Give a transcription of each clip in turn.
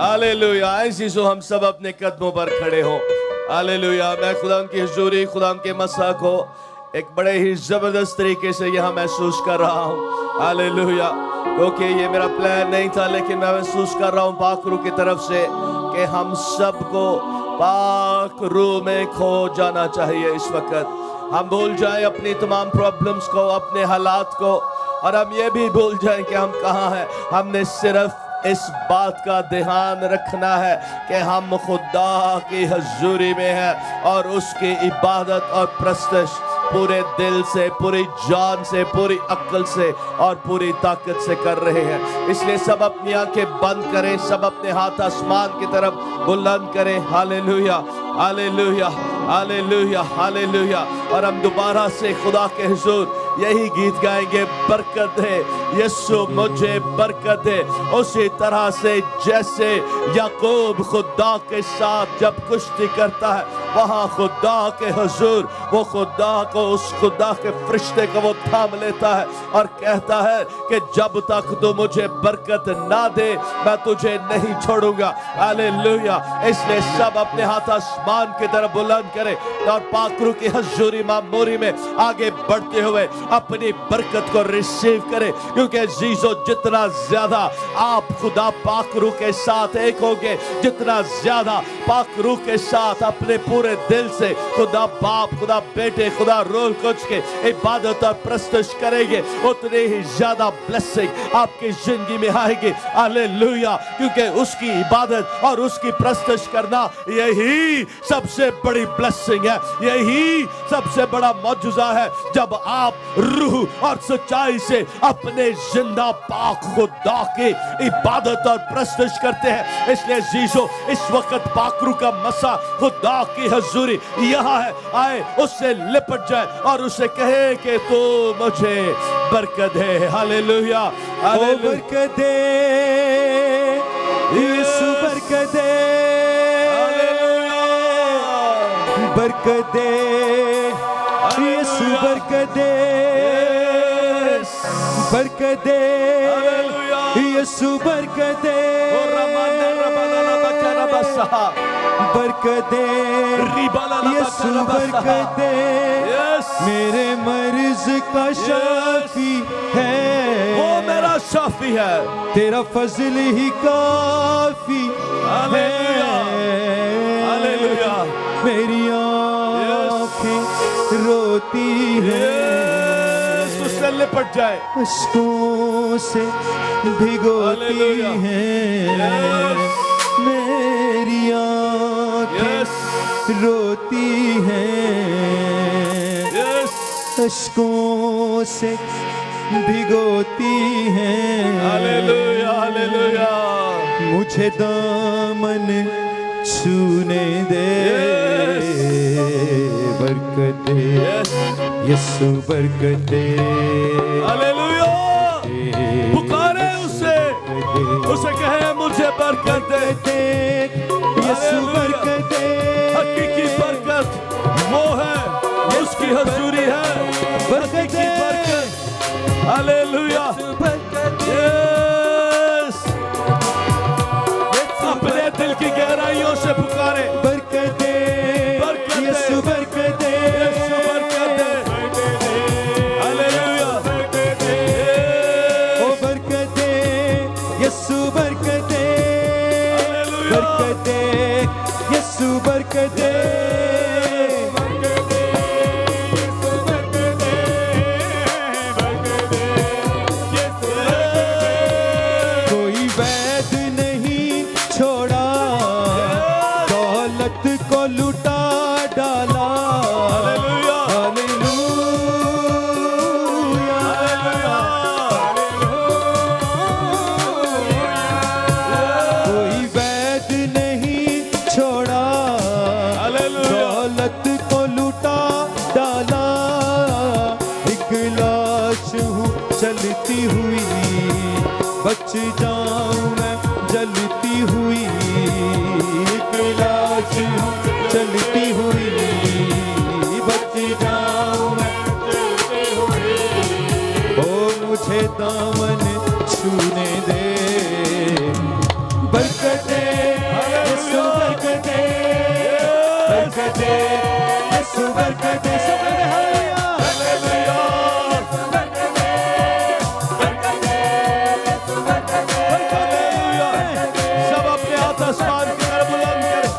Hallelujah. ऐसी सो हम सब अपने कदमों पर खड़े हो। हालेलुया। मैं खुदा की हुजूरी, खुदा के मसा को एक बड़े ही जबरदस्त तरीके से यहाँ महसूस कर रहा हूँ। हालेलुया। क्योंकि ये मेरा प्लान नहीं था, लेकिन मैं महसूस कर रहा हूँ पाक रूह की तरफ से कि हम सबको पाक रूह में खो जाना चाहिए। इस वक्त हम भूल जाएं अपनी तमाम प्रॉब्लम्स को, अपने हालात को, और हम ये भी भूल जाएं कि हम कहाँ हैं। हमने सिर्फ इस बात का ध्यान रखना है कि हम खुदा की हजूरी में हैं और उसकी इबादत और प्रस्तश पूरे दिल से, पूरी जान से, पूरी अक्ल से और पूरी ताकत से कर रहे हैं। इसलिए सब अपनी आंखें बंद करें, सब अपने हाथ आसमान की तरफ बुलंद करें। Hallelujah, hallelujah, hallelujah, hallelujah. और हम दोबारा से खुदा के हुजूर यही गीत गाएंगे, बरकत दे यीशु मुझे बरकत दे। उसी तरह से जैसे याकूब खुदा के साथ जब कुश्ती करता है, वहां खुदा के हुजूर वो खुदा को, उस खुदा के फरिश्ते को वो थाम लेता है और कहता है कि जब तक तू मुझे बरकत ना दे मैं तुझे नहीं छोड़ूंगा। हालेलुया। इसलिए सब अपने हाथ आसमान की तरफ बुलंद करें और पाक रूह की हजूरी मामूरी में आगे बढ़ते हुए अपनी बरकत को रिसीव करें। क्योंकि जीजो जितना ज्यादा आप खुदा पाक रूह के साथ एक होंगे, जितना ज्यादा पाक रूह के साथ अपने पूरे दिल से खुदा बाप, खुदा बेटे, खुदा रूह कुछ के इबादत और प्रस्तुत करेंगे, उतने ही ज्यादा ब्लेसिंग आपकी जिंदगी में आएगी। हालेलुया। क्योंकि उसकी इबादत और उसकी प्रस्तुत करना यही सबसे बड़ी ब्लेसिंग है, यही सबसे बड़ा मौजूदा है। जब आप रूह और सच्चाई से अपने जिंदा पाक खुदा की इबादत और प्रस्तुत करते हैं। इसलिए जीजो इस वक्त पाक रूह का मसा, खुदा की हजूरी यहाँ है, आए उससे लिपट जाए और उसे कहे कि तू मुझे बरकत दे। Hallelujah, hallelujah. बरकत दे यीशु, बरकत दे, बरकत दे यीशु, बरकत दे, बरकत दे यीशु, बरकत दे, बरकत दे यीशु, बरकत दे। मेरे मर्ज का शाफी है, वो मेरा शाफी है, तेरा फजल ही काफी है। हालेलुया। मेरी आँखें रोती है, उससे लिपट जाए, अश्कों से भिगोती है। मेरी आँखें रोती हैं, अश्कों से भिगोती हैं। Hallelujah, hallelujah. मुझे दामन छूने दे, बरकत दे यीशु, बरकत दे। हालेलुया। पुकारे उसे, उसे कहे मुझे बरकत दे यीशु, बरकत दे। हकीकी बरकत वो है, उसकी हजूरी है, बरकत की बरकत। हालेलुया। यस, अपने दिल की गहराइयों से पुकारे, बरकत दे यीशु, बरकत दे, यीशु बरकत दे। हालेलुया। ओ बरकत दे यीशु, बरकत दे, बरकत दे यीशु, बरकत दे। कोई वैद नहीं छोड़ा, दौलत को लुटा डाला। हालेलुया। कोई वैद नहीं छोड़ा, दौलत को लुटा डाला। एक लाश हूँ चलती हुई, बच जाऊं मैं जलती हुई। एक लाश हूँ चलती हुई, बच जाऊं मैं जलती हुई। ओ मुझे दामन छूने दे, बरकत दे बरकत दे, यीशु बरकत दे, सब कहते हैं हालेलुया। हालेलुया। सब अपने हाथ आसमान की तरफ बुलंद करें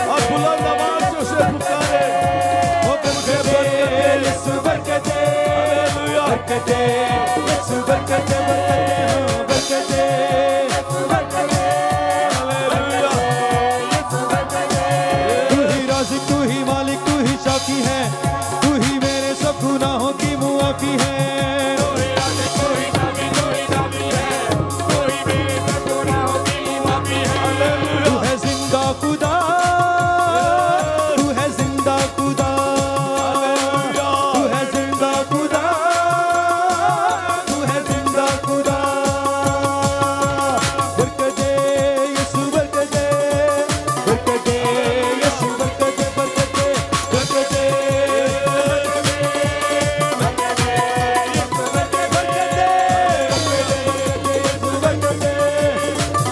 और बुलंद आवाज से उसे पुकारे। मुझे बरकत दे, यीशु बरकत दे, हालेलुया। बरकत दे, यीशु बरकत दे, बरकत दे, हाँ बरकत दे, हालेलुया। तू ही राज़िक, तू ही मालिक, तू ही शाफी है, तू ही मेरे सब गुनाहों की मुआफी है। तू है जिंदा खुदा, तू है जिंदा खुदा, तू है जिंदा खुदा, तू है जिंदा खुदा। बरकत दे, यीशु बरकत दे, बरकत दे, यीशु बरकत दे, बरकत दे, बरकत दे, बरकत दे, यीशु बरकत दे, बरकत दे,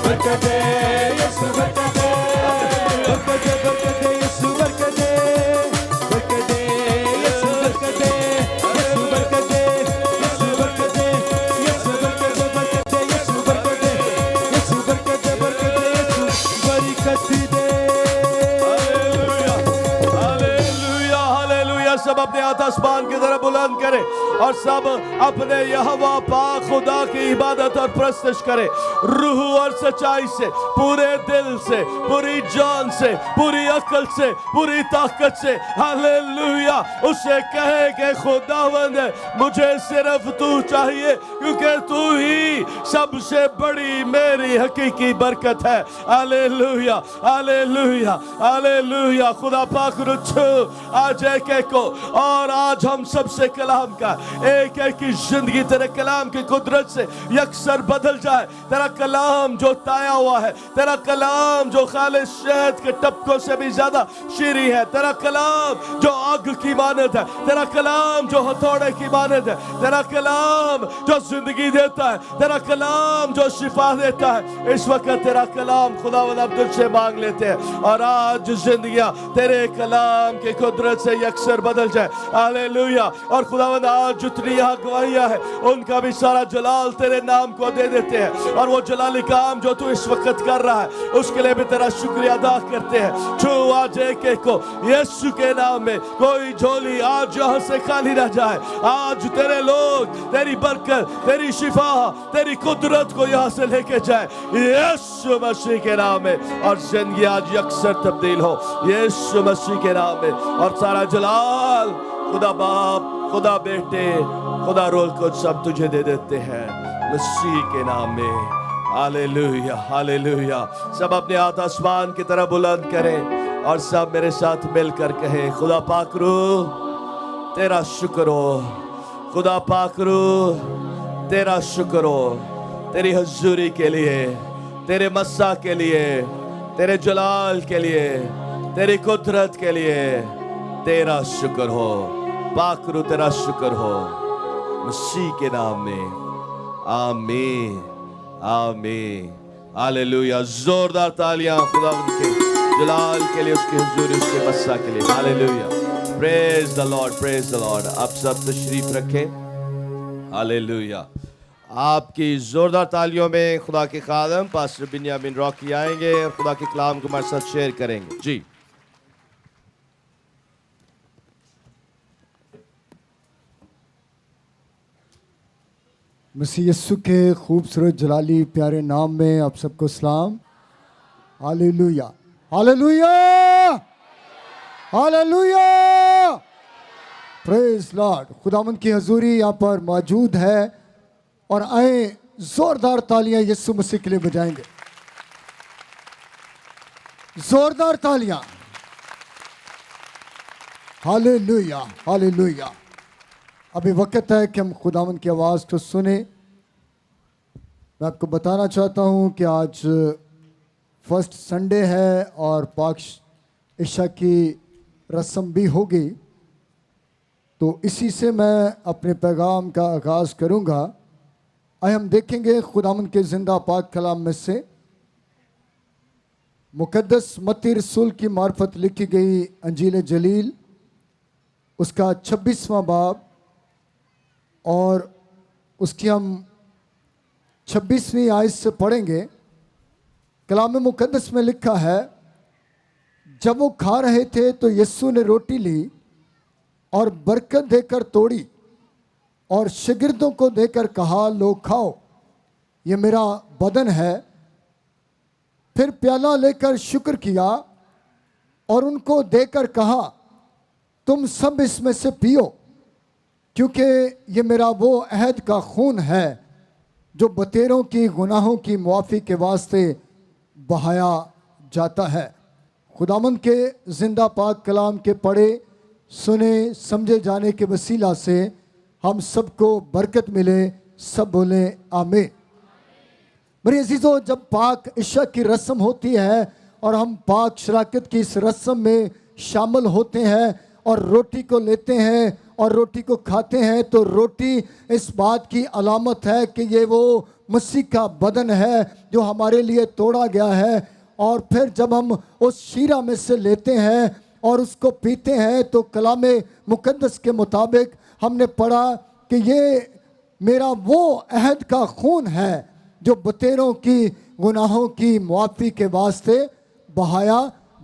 बरकत दे, यीशु बरकत दे, बरकत दे, यीशु बरकत दे, बरकत दे, यीशु बरकत दे, यीशु बरकत दे, यीशु बरकत दे, यीशु बरकत दे, बरकत दे, यीशु बरकत दे, यीशु बरकत दे, बरकत दे, यीशु बरकत दे। Hallelujah, hallelujah, hallelujah. सब अपने हाथ आसमान की तरफ बुलंद करें और सब अपने यहोवा पाक खुदा की इबादत और प्रस्तुत करें रूह और सच्चाई से, पूरे दिल से, पूरी जान से, पूरी अकल से, पूरी ताकत से। हालेलुया। उसे कहे कि खुदावंद मुझे सिर्फ तू चाहिए, क्योंकि तू ही सबसे बड़ी मेरी हकीकी बरकत है। Hallelujah, hallelujah, hallelujah. खुदा पाक रुचो आज एक एक को, और आज हम सबसे कलाम का एक एक की जिंदगी तेरे कलाम की कुदरत से यकसर बदल जाए। तेरा कलाम जो ताया हुआ है, तेरा कलाम जो खालिस शहद के टपकों से भी ज्यादा शीरी है, तेरा कलाम जो आग की मानद है, तेरा कलाम जो हथौड़े की मानद है, तेरा कलाम जो जिंदगी देता है, तेरा कलाम जो शिफा देता है। इस वक्त तेरा कलाम खुदावंद हम तुझसे मांग लेते हैं, और आज जिंदगियां तेरे कलाम की कुदरत से यकसर बदल जाए। हालेलुया। और खुदावंद आज जितनी यहाँ गवाहियां है, उनका भी सारा जलाल तेरे नाम को दे देते हैं, और वो जलाली काम जो तू इस वक्त कर रहा है उसके लिए भी तेरा शुक्रिया अदा करते हैं। छू आज एक एक को यीशु के नाम में, कोई झोली आज यहाँ से खाली ना जाए। आज तेरे लोग तेरी बरकत, तेरी शिफा, तेरी कुदरत को यहाँ से लेके जाए यीशु मसीह के नाम में, और जिंदगी आज यकसर तब्दील हो यीशु मसीह के नाम में। और सारा जलाल खुदा बाप, खुदा बेटे, खुदा रूह को सब तुझे दे देते हैं मसीह के नाम में। Hallelujah, hallelujah. सब अपने हाथ आसमान की तरफ बुलंद करें और सब मेरे साथ मिलकर कहें, खुदा पाक रूह तेरा शुक्र हो, खुदा पाक रूह तेरा शुक्र हो, तेरी हजूरी के लिए, तेरे मस्सा के लिए, तेरे जलाल के लिए, तेरी कुदरत के लिए तेरा शुक्र हो। पाक रूह तेरा शुक्र हो मसीह के नाम में। आमीन, आमीन, हालेलुया। जोरदार तालियां खुदा उनके जलाल के लिए, उसके हुजूरी, उसके मस्सा के लिए। Hallelujah, praise the Lord, praise the Lord. आप सब तशरीफ रखें। हालेलुया। आपकी जोरदार तालियों में खुदा के खादम पास्टर बिन्यामीन रॉकी आएंगे और खुदा के कलाम को हमारे साथ शेयर करेंगे। जी मसीह यस्सु के खूबसूरत जलाली प्यारे नाम में आप सबको सलाम। Hallelujah, hallelujah, hallelujah, praise Lord. खुदावंद की हजूरी यहाँ पर मौजूद है, और आए जोरदार तालियां यीशु मसीह के लिए बजाएंगे। जोरदार तालियां। Hallelujah, hallelujah. अभी वक्त है कि हम खुदावंद की आवाज़ को सुने। मैं आपको बताना चाहता हूँ कि आज फर्स्ट संडे है और पाक इशा की रस्म भी होगी, तो इसी से मैं अपने पैगाम का आगाज़ करूँगा। आइए हम देखेंगे खुदावंद के ज़िंदा पाक कलाम में से मुकद्दस मत्ती रसूल की मार्फत लिखी गई अंजील जलील उसका 26वां बाब और उसकी हम 26वीं आयत से पढ़ेंगे। कलाम मुकद्दस में लिखा है, जब वो खा रहे थे तो यीशु ने रोटी ली और बरकत देकर तोड़ी और शागिर्दों को देकर कहा, लो खाओ, ये मेरा बदन है। फिर प्याला लेकर शुक्र किया और उनको देकर कहा, तुम सब इसमें से पियो, क्योंकि ये मेरा वो अहद का खून है जो बतेरों की गुनाहों की मुआफ़ी के वास्ते बहाया जाता है। खुदावंद के ज़िंदा पाक कलाम के पढ़े सुने समझे जाने के वसीला से हम सबको बरकत मिले। सब बोले आमीन। मेरे अजीज़ों, जब पाक इशा की रस्म होती है और हम पाक शराकत की इस रस्म में शामिल होते हैं और रोटी को लेते हैं और रोटी को खाते हैं, तो रोटी इस बात की अलामत है कि ये वो मसीह का बदन है जो हमारे लिए तोड़ा गया है। और फिर जब हम उस शीरा में से लेते हैं और उसको पीते हैं तो कलाम मुकद्दस के मुताबिक हमने पढ़ा कि ये मेरा वो अहद का खून है जो बतेरों की गुनाहों की मुआफ़ी के वास्ते बहाया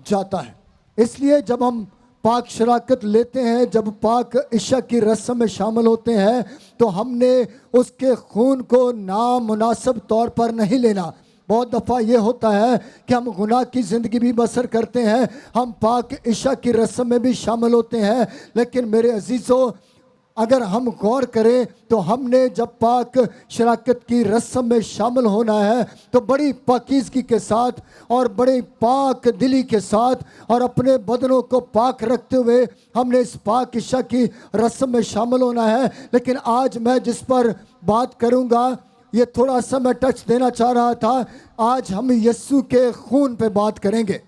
जाता है। इसलिए जब हम पाक शराकत लेते हैं, जब पाक इशा की रस्म में शामिल होते हैं, तो हमने उसके खून को नामुनासिब तौर पर नहीं लेना। बहुत दफ़ा ये होता है कि हम गुनाह की ज़िंदगी भी बसर करते हैं, हम पाक इशा की रस्म में भी शामिल होते हैं, लेकिन मेरे अजीज़ों, अगर हम गौर करें तो हमने जब पाक शराकत की रस्म में शामिल होना है तो बड़ी पाकीज़गी के साथ और बड़ी पाक दिली के साथ और अपने बदनों को पाक रखते हुए हमने इस पाक इशा की रस्म में शामिल होना है। लेकिन आज मैं जिस पर बात करूंगा, ये थोड़ा सा मैं टच देना चाह रहा था। आज हम यीशु के खून पे बात करेंगे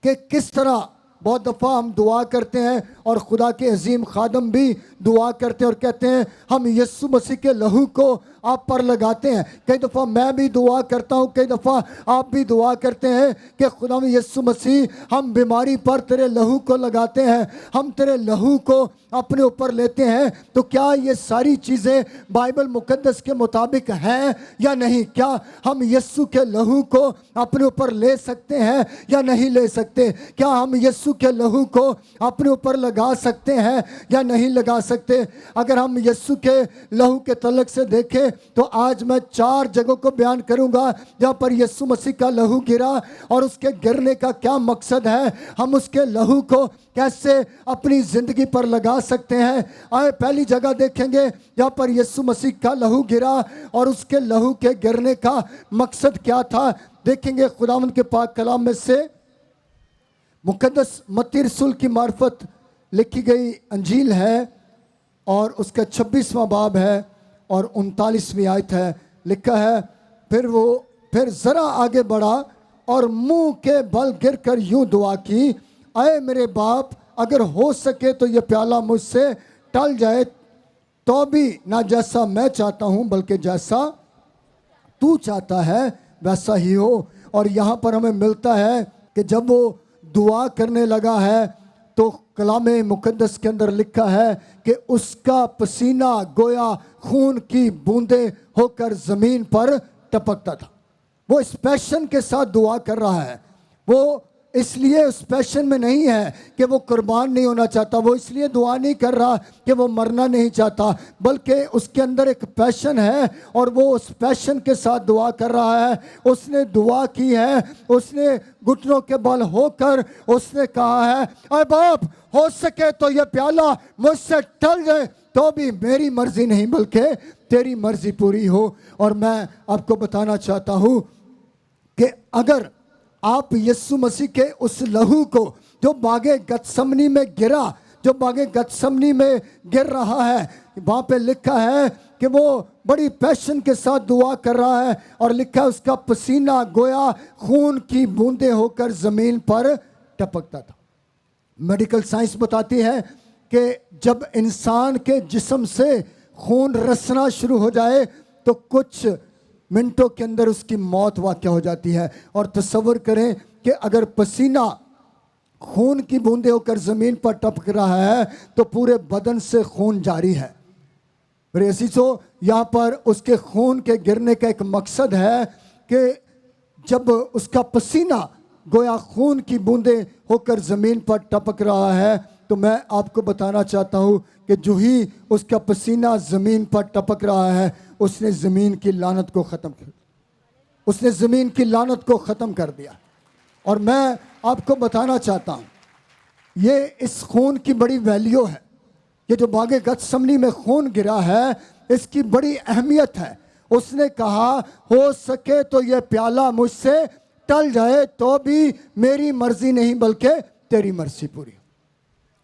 कि किस तरह बहुत दफ़ा हम दुआ करते हैं और खुदा के अजीम खादम भी दुआ करते हैं और कहते हैं हम यीशु मसीह के लहू को आप पर लगाते हैं। कई दफ़ा मैं भी दुआ करता हूँ, कई दफ़ा आप भी दुआ करते हैं कि खुदा यीशु मसीह हम बीमारी पर तेरे लहू को लगाते हैं, हम तेरे लहू को अपने ऊपर लेते हैं। तो क्या ये सारी चीज़ें बाइबल मुकद्दस के मुताबिक हैं या नहीं? क्या हम यीशु के लहू को अपने ऊपर ले सकते हैं या नहीं ले सकते? क्या हम यीशु के लहू को अपने ऊपर लगा सकते हैं या नहीं लगा सकते? अगर हम यीशु के लहू के तलक से देखें तो आज मैं 4 जगहों को बयान करूंगा जहां पर यीशु मसीह का लहू गिरा और उसके गिरने का क्या मकसद है, हम उसके लहू को कैसे अपनी जिंदगी पर लगा सकते हैं। आए पहली जगह देखेंगे जहां पर यीशु मसीह का लहू गिरा और उसके लहू के गिरने का मकसद क्या था। देखेंगे खुदावंद के पाक कलाम में से मुकद्दस मत्ती रसूल की मार्फत लिखी गई अंजील है और उसका 26वां बाब है और 39वीं आयत है। लिखा है, फिर ज़रा आगे बढ़ा और मुंह के बल गिरकर यूं दुआ की, आए मेरे बाप, अगर हो सके तो ये प्याला मुझसे टल जाए, तो भी ना जैसा मैं चाहता हूँ बल्कि जैसा तू चाहता है वैसा ही हो। और यहाँ पर हमें मिलता है कि जब वो दुआ करने लगा है तो कलाम मुकद्दस के अंदर लिखा है कि उसका पसीना गोया खून की बूंदें होकर ज़मीन पर टपकता था। वो इस पैशन के साथ दुआ कर रहा है। वो इसलिए उस पैशन में नहीं है कि वो कुर्बान नहीं होना चाहता, वो इसलिए दुआ नहीं कर रहा कि वो मरना नहीं चाहता, बल्कि उसके अंदर एक पैशन है और वो उस पैशन के साथ दुआ कर रहा है। उसने दुआ की है, उसने घुटनों के बल होकर उसने कहा है, अरे बाप, हो सके तो ये प्याला मुझसे टल जाए, तो भी मेरी मर्जी नहीं बल्कि तेरी मर्जी पूरी हो। और मैं आपको बताना चाहता हूँ कि अगर आप यीशु मसीह के उस लहू को जो बागे गतसमनी में गिरा, जो बागे गतसमनी में गिर रहा है, वहाँ पे लिखा है कि वो बड़ी पैशन के साथ दुआ कर रहा है और लिखा है उसका पसीना गोया खून की बूंदें होकर ज़मीन पर टपकता था। मेडिकल साइंस बताती है कि जब इंसान के जिस्म से खून रसना शुरू हो जाए तो कुछ मिनटों के अंदर उसकी मौत वाक़या हो जाती है। और तसव्वुर करें कि अगर पसीना खून की बूंदें होकर ज़मीन पर टपक रहा है तो पूरे बदन से खून जारी है। मेरे अज़ीज़ों, यहाँ पर उसके खून के गिरने का एक मकसद है कि जब उसका पसीना गोया खून की बूंदें होकर ज़मीन पर टपक रहा है, तो मैं आपको बताना चाहता हूँ कि जो ही उसका पसीना ज़मीन पर टपक रहा है, उसने ज़मीन की लानत को ख़त्म कर उसने ज़मीन की लानत को ख़त्म कर दिया। और मैं आपको बताना चाहता हूँ, ये इस खून की बड़ी वैल्यू है। ये जो बागे गतसमनी में खून गिरा है, इसकी बड़ी अहमियत है। उसने कहा, हो सके तो ये प्याला मुझसे टल जाए तो भी मेरी मर्जी नहीं बल्कि तेरी मर्जी पूरी।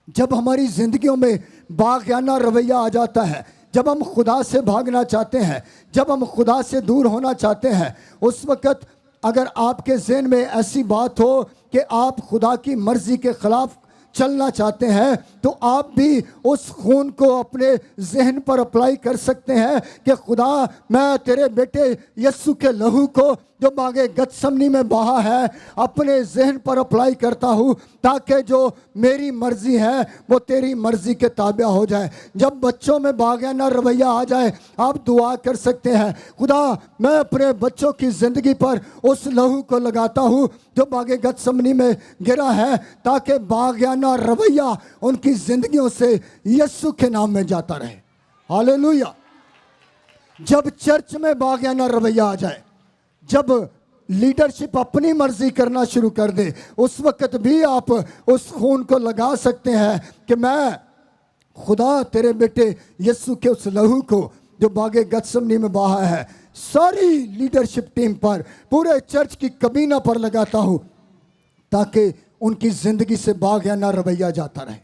जब हमारी ज़िंदगियों में बाग़याना रवैया आ जाता है, जब हम खुदा से भागना चाहते हैं, जब हम खुदा से दूर होना चाहते हैं, उस वक़्त अगर आपके ज़हन में ऐसी बात हो कि आप खुदा की मर्ज़ी के ख़िलाफ़ चलना चाहते हैं, तो आप भी उस खून को अपने जहन पर अप्लाई कर सकते हैं कि खुदा, मैं तेरे बेटे यस्सु के लहू को जो बागे गतसमनी में बहा है, अपने जहन पर अप्लाई करता हूँ, ताकि जो मेरी मर्ज़ी है वो तेरी मर्ज़ी के ताबे हो जाए। जब बच्चों में बाग़याना रवैया आ जाए, आप दुआ कर सकते हैं, खुदा, मैं अपने बच्चों की ज़िंदगी पर उस लहू को लगाता हूँ जो बागे गतसमनी में गिरा है, ताकि बाग़याना रवैया उनकी ज़िंदगियों से यस्सु के नाम में जाता रहे। हालेलुया। जब चर्च में बाग़याना रवैया आ जाए, जब लीडरशिप अपनी मर्जी करना शुरू कर दे, उस वक्त भी आप उस खून को लगा सकते हैं कि मैं खुदा तेरे बेटे यस्सु के उस लहू को जो बागे गतसमनी में बहा है, सारी लीडरशिप टीम पर, पूरे चर्च की कबीना पर लगाता हूँ, ताकि उनकी ज़िंदगी से बाग़याना रवैया जाता रहे।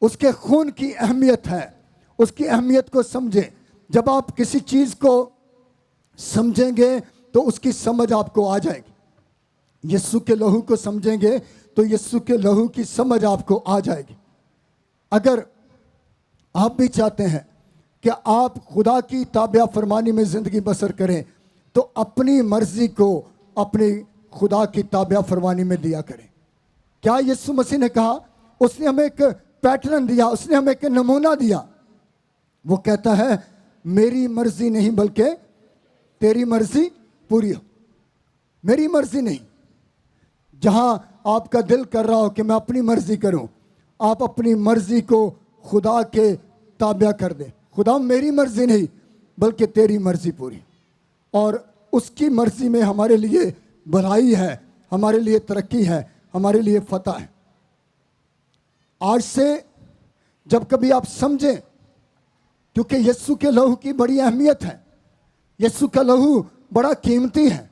उसके खून की अहमियत है, उसकी अहमियत को समझें। जब आप किसी चीज़ को समझेंगे तो उसकी समझ आपको आ जाएगी। यस्सु के लहू को समझेंगे तो यस्सु के लहू की समझ आपको आ जाएगी। अगर आप भी चाहते हैं कि आप खुदा की ताबिया फरमानी में ज़िंदगी बसर करें, तो अपनी मर्ज़ी को अपनी खुदा की ताबिया फरमानी में दिया करें। क्या यीशु मसीह ने कहा? उसने हमें एक पैटर्न दिया, उसने हमें एक नमूना दिया। वो कहता है, मेरी मर्ज़ी नहीं बल्कि तेरी मर्ज़ी पूरी हो। मेरी मर्ज़ी नहीं। जहां आपका दिल कर रहा हो कि मैं अपनी मर्ज़ी करूं, आप अपनी मर्ज़ी को खुदा के ताबिया कर दें। खुदा, मेरी मर्ज़ी नहीं बल्कि तेरी मर्ज़ी पूरी। और उसकी मर्ज़ी में हमारे लिए भलाई है, हमारे लिए तरक्की है, हमारे लिए फतह है। आज से जब कभी आप समझें, क्योंकि यीशु के लहू की बड़ी अहमियत है, यीशु का लहू बड़ा कीमती है।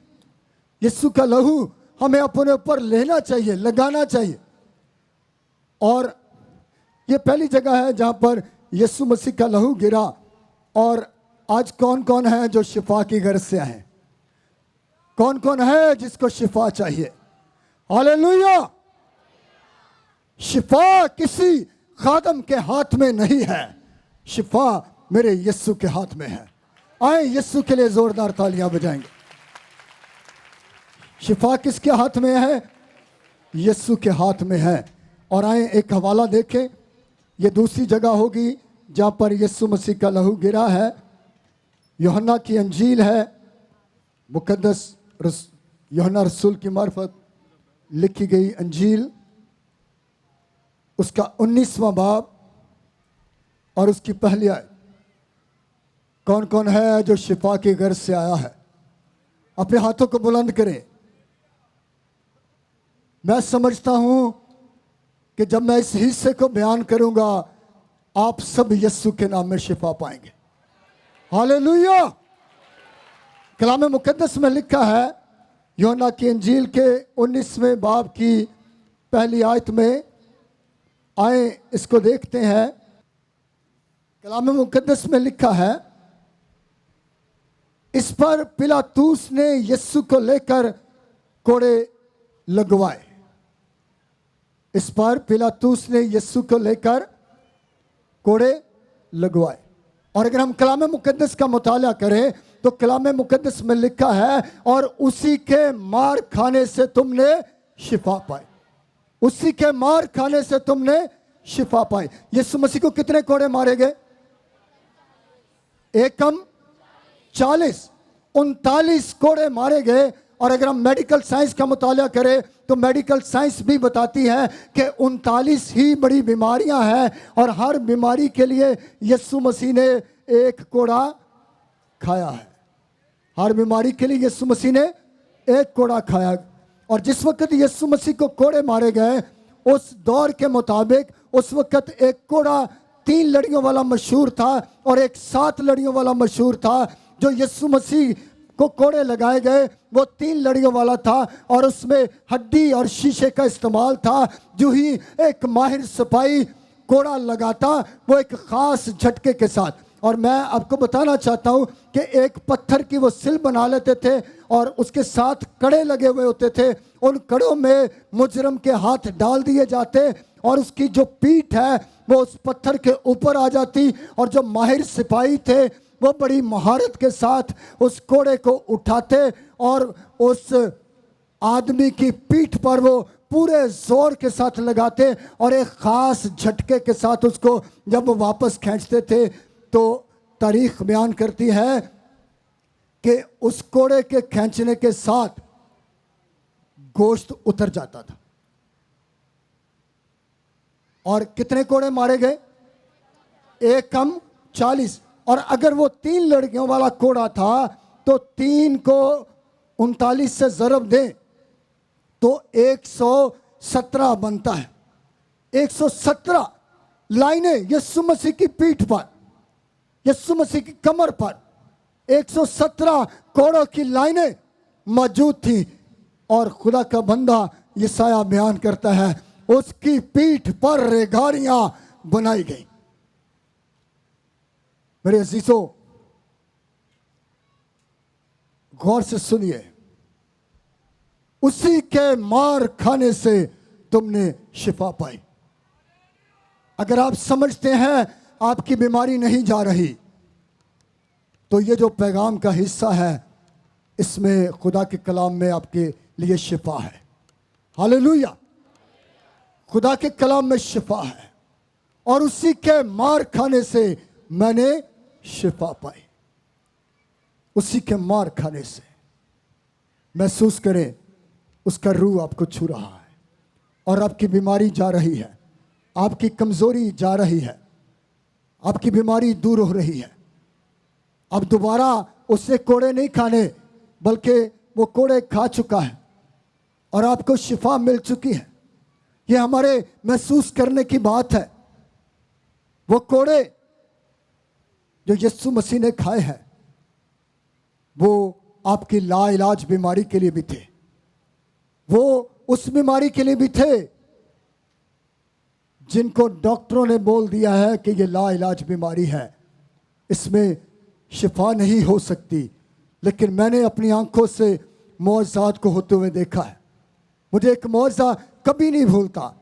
यीशु का लहू हमें अपने ऊपर लेना चाहिए, लगाना चाहिए। और ये पहली जगह है जहां पर यीशु मसीह का लहू गिरा। और आज कौन कौन है जो शिफा की गर्ज से आए? कौन कौन है जिसको शिफा चाहिए? हालेलुया। शिफा किसी खादम के हाथ में नहीं है, शिफा मेरे यीशु के हाथ में है। आए यीशु के लिए जोरदार तालियां बजाएंगे। शिफा किसके हाथ में है? यीशु के हाथ में है। और आए एक हवाला देखें, ये दूसरी जगह होगी जहां पर यीशु मसीह का लहू गिरा है। यूहन्ना की अंजील है, मुकद्दस यूहन्ना रसूल की मार्फत लिखी गई अंजील, उसका 19वां बाब और उसकी पहली आयत। कौन कौन है जो शिफा की गर्ज से आया है? अपने हाथों को बुलंद करें। मैं समझता हूं कि जब मैं इस हिस्से को बयान करूंगा, आप सब यीशु के नाम में शिफा पाएंगे। हालेलुया। कलाम मुकद्दस में लिखा है, यूहन्ना की अंजील के 19वें बाब की पहली आयत में, आए इसको देखते हैं। कलाम मुकद्दस में लिखा है, इस पर पिलातूस ने यीशु को लेकर कोड़े लगवाए। इस पर पिलातूस ने यीशु को लेकर कोड़े लगवाए। और अगर हम कलाम मुकद्दस का मुताला करें तो कलाम मुकद्दस में लिखा है और उसी के मार खाने से तुमने शिफा पाई, उसी के मार खाने से तुमने शिफा पाई। यीशु मसीह को कितने कोड़े मारे गए? एक कम 40, 39 कोड़े मारे गए। और अगर हम मेडिकल साइंस का मुताला करें तो मेडिकल साइंस भी बताती है कि 39 ही बड़ी बीमारियां हैं और हर बीमारी के लिए यीशु मसीह ने एक कोड़ा खाया है। हर बीमारी के लिए यीशु मसीह ने एक कोड़ा खाया। और जिस वक्त यीशु मसीह को कोड़े मारे गए उस दौर के मुताबिक उस वक्त एक कोड़ा 3 लड़ियों वाला मशहूर था और एक 7 लड़ियों वाला मशहूर था। जो यीशु मसीह को कोड़े लगाए गए वो 3 लड़ियों वाला था और उसमें हड्डी और शीशे का इस्तेमाल था। जो ही एक माहिर सिपाही कोड़ा लगाता वो एक खास झटके के साथ, और मैं आपको बताना चाहता हूं कि एक पत्थर की वो सिल बना लेते थे और उसके साथ कड़े लगे हुए होते थे। उन कड़ों में मुजरम के हाथ डाल दिए जाते और उसकी जो पीठ है वो उस पत्थर के ऊपर आ जाती और जो माहिर सिपाही थे वो बड़ी महारत के साथ उस कोड़े को उठाते और उस आदमी की पीठ पर वो पूरे जोर के साथ लगाते और एक खास झटके के साथ उसको जब वो वापस खींचते थे तो तारीख बयान करती है कि उस कोड़े के खींचने के साथ गोश्त उतर जाता था। और कितने कोड़े मारे गए? एक कम 40। और अगर वो 3 लड़कियों वाला कोड़ा था तो 3 को 39 से ज़रब दें तो 117 बनता है। 117 लाइनें यीशु मसीह की पीठ पर, यीशु मसीह की कमर पर 117 कोड़ों की लाइनें मौजूद थी। और खुदा का बंदा यशायाह बयान करता है उसकी पीठ पर रेगाड़ियां बनाई गई। मेरे अजीजों गौर से सुनिए, उसी के मार खाने से तुमने शिफा पाई। अगर आप समझते हैं आपकी बीमारी नहीं जा रही तो ये जो पैगाम का हिस्सा है इसमें खुदा के कलाम में आपके लिए शिफा है। हालेलुया, खुदा के कलाम में शिफा है और उसी के मार खाने से मैंने शिफा पाई। उसी के मार खाने से महसूस करें उसका रूह आपको छू रहा है और आपकी बीमारी जा रही है, आपकी कमजोरी जा रही है, आपकी बीमारी दूर हो रही है। अब दोबारा उससे कोड़े नहीं खाने बल्कि वो कोड़े खा चुका है और आपको शिफा मिल चुकी है। ये हमारे महसूस करने की बात है। वो कोड़े जो यीशु मसीह ने खाए हैं वो आपकी लाइलाज बीमारी के लिए भी थे, वो उस बीमारी के लिए भी थे जिनको डॉक्टरों ने बोल दिया है कि ये लाइलाज बीमारी है, इसमें शिफा नहीं हो सकती। लेकिन मैंने अपनी आंखों से मौजज़ात को होते हुए देखा है। मुझे एक मौजज़ा कभी नहीं भूलता।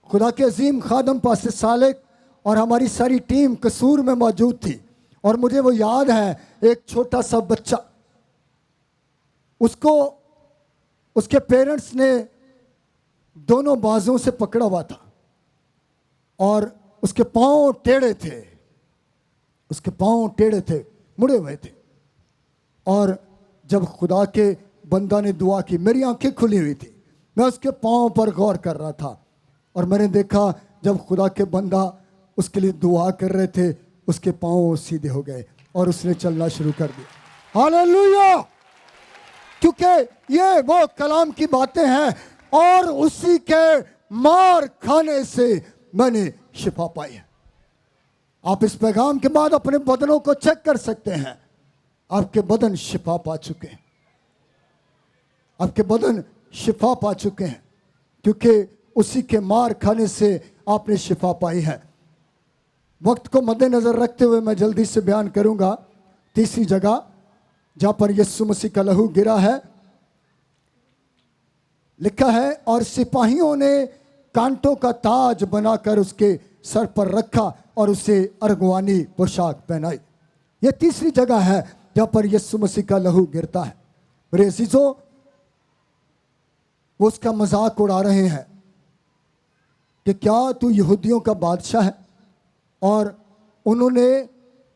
खुदा के अजीम खादम पास्टर सालेक और हमारी सारी टीम कसूर में मौजूद थी और मुझे वो याद है एक छोटा सा बच्चा, उसको उसके पेरेंट्स ने दोनों बाजुओं से पकड़ा हुआ था और उसके पांव टेढ़े थे, उसके पांव टेढ़े थे, मुड़े हुए थे। और जब खुदा के बंदा ने दुआ की, मेरी आंखें खुली हुई थी, मैं उसके पांव पर गौर कर रहा था और मैंने देखा जब खुदा के बंदा उसके लिए दुआ कर रहे थे उसके पांव सीधे हो गए और उसने चलना शुरू कर दिया। हालेलुया, क्योंकि ये वो कलाम की बातें हैं और उसी के मार खाने से मैंने शिफा पाई है। आप इस पैगाम के बाद अपने बदनों को चेक कर सकते हैं, आपके बदन शिफा पा चुके हैं, आपके बदन शिफा पा चुके हैं क्योंकि उसी के मार खाने से आपने शिफा पाई है। वक्त को मद्देनजर रखते हुए मैं जल्दी से बयान करूंगा। तीसरी जगह जहां पर यीशु मसीह का लहू गिरा है, लिखा है और सिपाहियों ने कांटों का ताज बनाकर उसके सर पर रखा और उसे अरगवानी पोशाक पहनाई। यह तीसरी जगह है जहाँ पर यीशु मसीह का लहू गिरता है। मेरे अजीजों, वो उसका मजाक उड़ा रहे हैं कि क्या तू यहूदियों का बादशाह है, और उन्होंने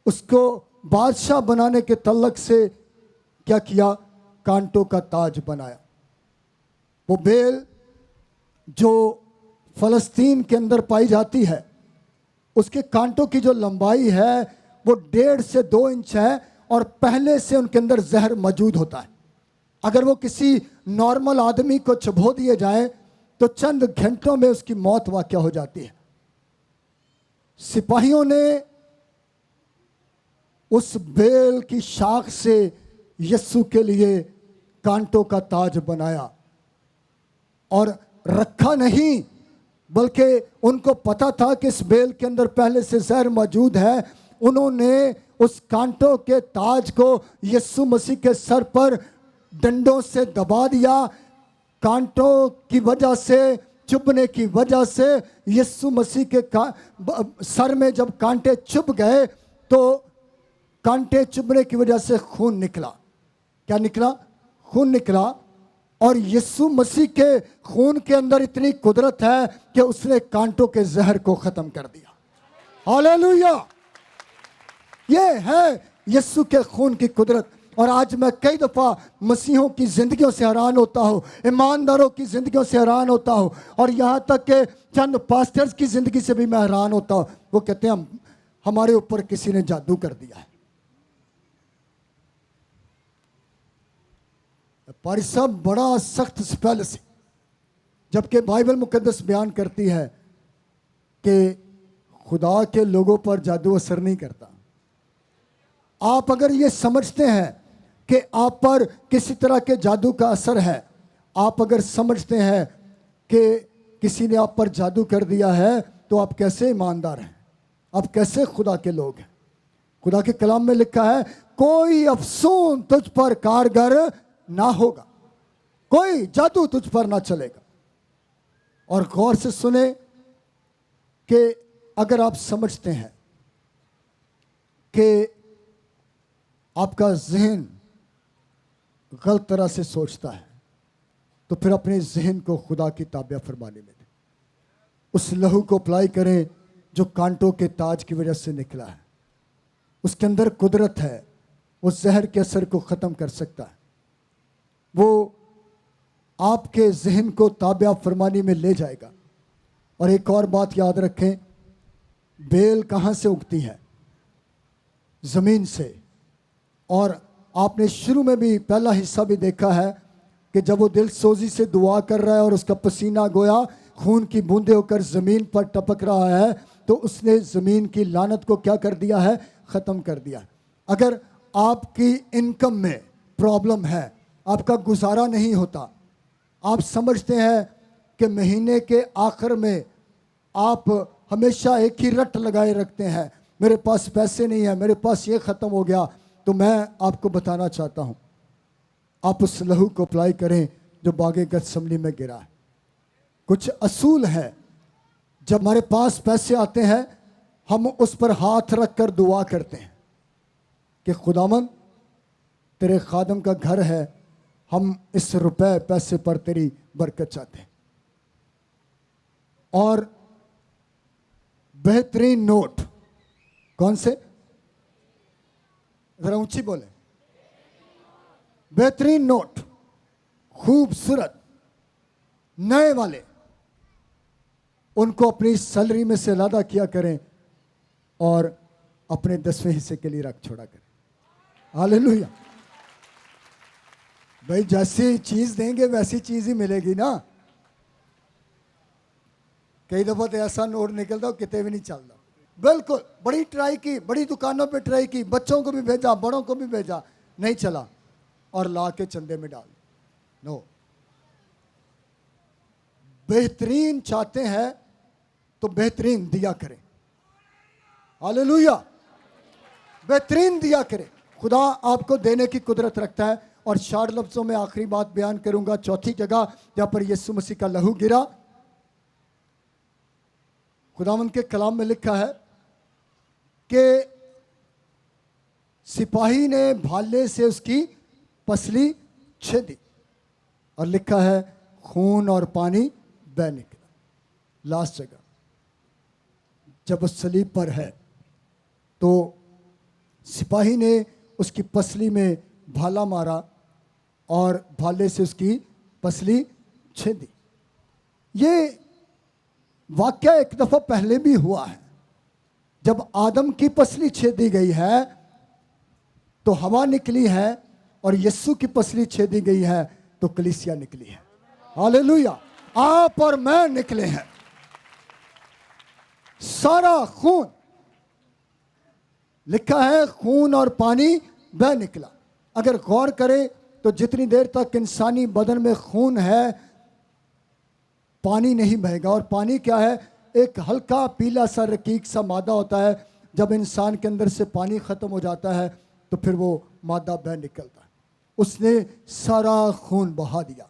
उसको बादशाह बनाने के तल्लक से क्या किया, कांटों का ताज बनाया। वो बेल जो फलस्तीन के अंदर पाई जाती है, उसके कांटों की जो लंबाई है वो 1.5 से 2 इंच है, और पहले से उनके अंदर जहर मौजूद होता है। अगर वो किसी नॉर्मल आदमी को चबो दिए जाए तो चंद घंटों में उसकी मौत वाक़या हो जाती है। सिपाहियों ने उस बेल की शाख से यीशु के लिए कांटों का ताज बनाया, और रखा नहीं, बल्कि उनको पता था कि इस बेल के अंदर पहले से जहर मौजूद है। उन्होंने उस कांटों के ताज को यीशु मसीह के सर पर डंडों से दबा दिया। कांटों की वजह से, चुभने की वजह से यीशु मसीह के सर में जब कांटे चुभ गए तो कांटे चुभने की वजह से खून निकला। क्या निकला? खून निकला। और यीशु मसीह के खून के अंदर इतनी कुदरत है कि उसने कांटों के जहर को खत्म कर दिया। हालेलुया! ये है यीशु के खून की कुदरत। और आज मैं कई दफ़ा मसीहों की ज़िंदगियों से हैरान होता हूँ, ईमानदारों की ज़िंदगियों से हैरान होता हूँ, और यहाँ तक कि चंद पास्टर्स की ज़िंदगी से भी मैं हैरान होता हूँ। वो कहते हैं हमारे ऊपर किसी ने जादू कर दिया है। पारी साहब, बड़ा सख्त स्पेल से, जबकि बाइबल मुकद्दस बयान करती है कि खुदा के लोगों पर जादू असर नहीं करता। आप अगर ये समझते हैं कि आप पर किसी तरह के जादू का असर है, आप अगर समझते हैं कि किसी ने आप पर जादू कर दिया है, तो आप कैसे ईमानदार हैं? आप कैसे खुदा के लोग हैं? खुदा के कलाम में लिखा है, कोई अफसून तुझ पर कारगर ना होगा, कोई जादू तुझ पर ना चलेगा। और गौर से सुने कि अगर आप समझते हैं कि आपका जहन गलत तरह से सोचता है, तो फिर अपने जहन को खुदा की ताबिया फरमाने में दें। उस लहू को अप्लाई करें जो कांटों के ताज की वजह से निकला है। उसके अंदर कुदरत है, वो जहर के असर को ख़त्म कर सकता है। वो आपके जहन को ताबिया फरमानी में ले जाएगा। और एक और बात याद रखें, बेल कहाँ से उगती है? ज़मीन से। और आपने शुरू में भी पहला हिस्सा भी देखा है कि जब वो दिल सोजी से दुआ कर रहा है और उसका पसीना गोया खून की बूंदें होकर ज़मीन पर टपक रहा है, तो उसने ज़मीन की लानत को क्या कर दिया है? ख़त्म कर दिया। अगर आपकी इनकम में प्रॉब्लम है, आपका गुजारा नहीं होता, आप समझते हैं कि महीने के आखिर में आप हमेशा एक ही रट लगाए रखते हैं, मेरे पास पैसे नहीं है, मेरे पास ये ख़त्म हो गया, तो मैं आपको बताना चाहता हूँ, आप उस लहू को अप्लाई करें जो बागे गतसमनी में गिरा है। कुछ असूल है, जब हमारे पास पैसे आते हैं हम उस पर हाथ रख कर दुआ करते हैं कि खुदावन तेरे खादम का घर है, हम इस रुपए पैसे पर तेरी बरकत चाहते हैं। और बेहतरीन नोट कौन से? जरा ऊंची बोले। बेहतरीन नोट, खूबसूरत नए वाले, उनको अपनी सैलरी में से अलग किया करें और अपने 10वें हिस्से के लिए रख छोड़ा करें। हालेलुया। भाई जैसी चीज देंगे वैसी चीज ही मिलेगी ना। कई दफा तो ऐसा नोट निकलता हो कितने भी नहीं चलता। बिल्कुल, बड़ी ट्राई की, बड़ी दुकानों पे ट्राई की, बच्चों को भी भेजा, बड़ों को भी भेजा, नहीं चला, और ला के चंदे में डाल। नो, बेहतरीन चाहते हैं तो बेहतरीन दिया करें। हालेलुया। बेहतरीन दिया करें। खुदा आपको देने की कुदरत रखता है। और 4 लफ्जों में आखिरी बात बयान करूंगा। चौथी जगह जहां पर यीशु मसीह का लहू गिरा, खुदावंद के कलाम में लिखा है कि सिपाही ने भाले से उसकी पसली छेदी और लिखा है खून और पानी बह निकला। लास्ट जगह जब उस सलीब पर है तो सिपाही ने उसकी पसली में भाला मारा और भाले से उसकी पसली छेदी। ये वाक्य एक दफा पहले भी हुआ है। जब आदम की पसली छेदी गई है तो हवा निकली है और यीशु की पसली छेदी गई है तो कलीसिया निकली है। हालेलुया। आप और मैं निकले हैं। सारा खून, लिखा है खून और पानी बह निकला। अगर गौर करें तो जितनी देर तक इंसानी बदन में खून है पानी नहीं बहेगा। और पानी क्या है? एक हल्का पीला सा रकीक सा मादा होता है। जब इंसान के अंदर से पानी ख़त्म हो जाता है तो फिर वो मादा बह निकलता है। उसने सारा खून बहा दिया,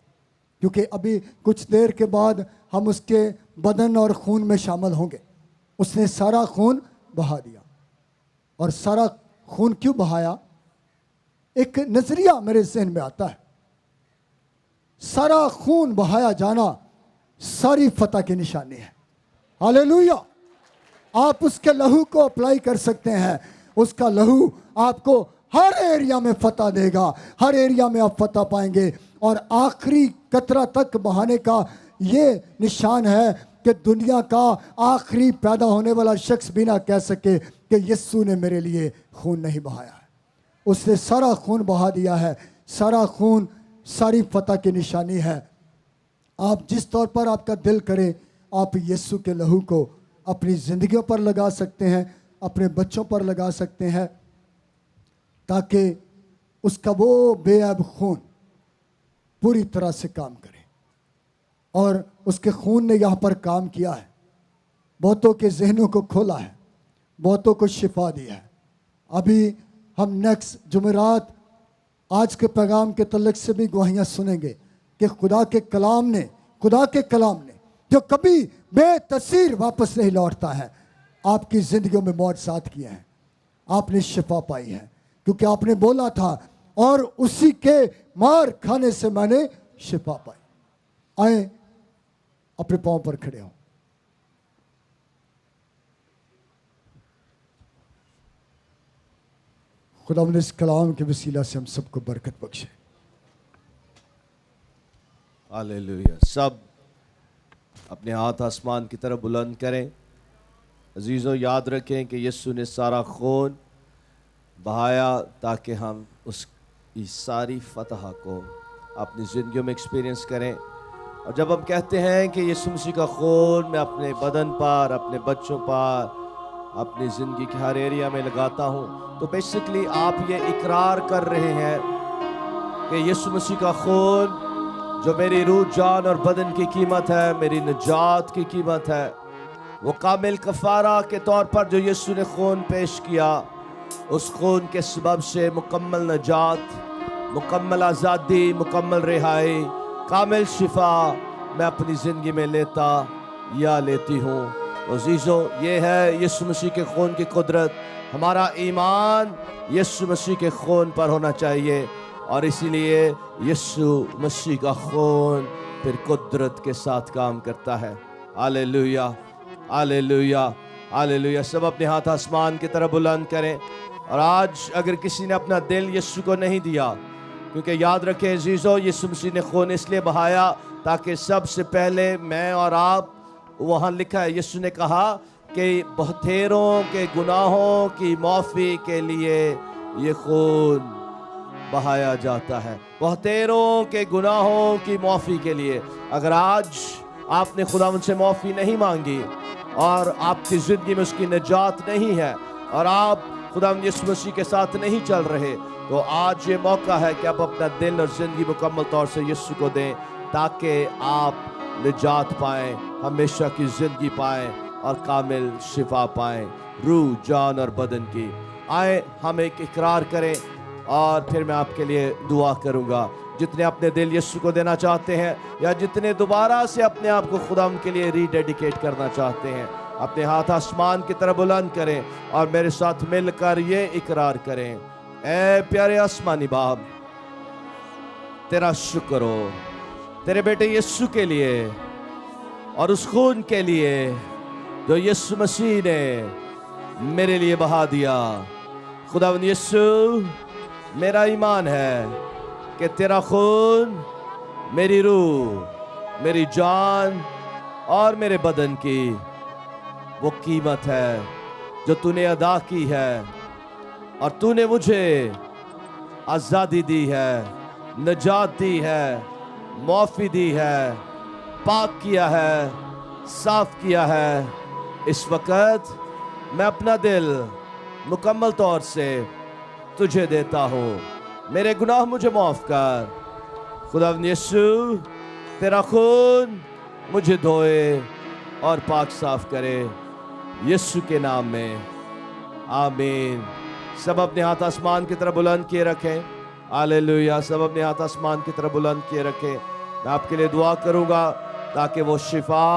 क्योंकि अभी कुछ देर के बाद हम उसके बदन और खून में शामिल होंगे। उसने सारा खून बहा दिया। और सारा खून क्यों बहाया? एक नजरिया मेरे जहन में आता है। सारा खून बहाया जाना सारी फतह की निशानी है। हालेलुया। आप उसके लहू को अप्लाई कर सकते हैं। उसका लहू आपको हर एरिया में फतह देगा। हर एरिया में आप फतह पाएंगे। और आखिरी कतरा तक बहाने का ये निशान है कि दुनिया का आखिरी पैदा होने वाला शख्स भी ना कह सके कि यीशु ने मेरे लिए खून नहीं बहाया है। उसने सारा खून बहा दिया है। सारा खून सारी फतह की निशानी है। आप जिस तौर पर आपका दिल करे आप यीशु के लहू को अपनी ज़िंदगियों पर लगा सकते हैं, अपने बच्चों पर लगा सकते हैं, ताकि उसका वो बेअब खून पूरी तरह से काम करे। और उसके खून ने यहाँ पर काम किया है। बहुतों के जहनों को खोला है, बहुतों को शिफा दिया है। अभी हम नेक्स्ट जुमेरात आज के पैगाम के तल्लुक़ से भी गवाहियाँ सुनेंगे कि खुदा के कलाम ने जो कभी बेतसीर वापस नहीं लौटता है, आपकी ज़िंदगियों में मौजज़ात किए हैं। आपने शिफा पाई है क्योंकि आपने बोला था और उसी के मार खाने से मैंने शिफा पाई। आए अपने पाँव पर खड़े हों। खुदा ने इस कलाम के वसीला से हम सबको बरकत बख्शे। हालेलुया। सब अपने हाथ आसमान की तरफ बुलंद करें। अजीज़ों, याद रखें कि यीशु ने सारा खून बहाया ताकि हम उसकी सारी फतह को अपनी ज़िंदगियों में एक्सपीरियंस करें। और जब हम कहते हैं कि यीशु मसीह का खून मैं अपने बदन पर, अपने बच्चों पर, अपनी ज़िंदगी के हर एरिया में लगाता हूँ, तो बेसिकली आप ये इकरार कर रहे हैं कि यीशु मसीह का खून जो मेरी रूह, जान और बदन की कीमत है, मेरी निजात की कीमत है, वो कामिल कफ़ारा के तौर पर जो यीशु ने खून पेश किया, उस खून के सबब से मुकम्मल निजात, मुकम्मल आज़ादी, मुकम्मल रिहाई, कामिल शिफा मैं अपनी ज़िंदगी में लेता या लेती हूँ। अज़ीज़ों, ये है यीशु मसीह के खून की कुदरत। हमारा ईमान यीशु मसीह के खून पर होना चाहिए और इसीलिए यीशु मसीह का खून फिर कुदरत के साथ काम करता है। Hallelujah, hallelujah, hallelujah. सब अपने हाथ आसमान की तरफ बुलंद करें। और आज अगर किसी ने अपना दिल यीशु को नहीं दिया, क्योंकि याद रखें अजीज़ों, यीशु मसीह ने खून इसलिए बहाया ताकि सबसे पहले मैं और आप, वहाँ लिखा है यीशु ने कहा कि बहुतेरों के गुनाहों की माफ़ी के लिए ये खून बहाया जाता है। बहुतेरों के गुनाहों की माफ़ी के लिए। अगर आज आपने खुदावंद से माफ़ी नहीं मांगी और आपकी ज़िंदगी में उसकी निजात नहीं है और आप खुदावंद यीशु मसीह के साथ नहीं चल रहे, तो आज ये मौका है कि आप अपना दिल और ज़िंदगी मुकम्मल तौर से यीशु को दें ताकि आप निजात पाएँ, हमेशा की ज़िंदगी पाएँ और कामिल शिफा पाएँ, रूह, जान और बदन की। आए हम एक इकरार करें और फिर मैं आपके लिए दुआ करूंगा। जितने अपने दिल यीशु को देना चाहते हैं या जितने दोबारा से अपने आप को खुदा के लिए रीडेडिकेट करना चाहते हैं, अपने हाथ आसमान की तरफ बुलंद करें और मेरे साथ मिलकर ये इकरार करें ऐ प्यारे आसमानी बाप, तेरा शुक्र हो तेरे बेटे यीशु के लिए और उस खून के लिए जो यीशु मसीह ने मेरे लिए बहा दिया। खुदावंद यीशु, मेरा ईमान है कि तेरा खून मेरी रूह, मेरी जान और मेरे बदन की वो कीमत है जो तूने अदा की है, और तूने मुझे आज़ादी दी है, निजात दी है, माफ़ी दी है, पाक किया है, साफ किया है। इस वक़्त मैं अपना दिल मुकम्मल तौर से तुझे देता हूँ। मेरे गुनाह मुझे माफ़ कर। खुदावंद यीशु, तेरा खून मुझे धोए और पाक साफ करे, यीशु के नाम में, आमीन। सब अपने हाथ आसमान की तरफ बुलंद किए रखें। हालेलुया। सब अपने हाथ आसमान की तरफ बुलंद किए रखें। मैं आपके लिए दुआ करूंगा ताकि वो शिफा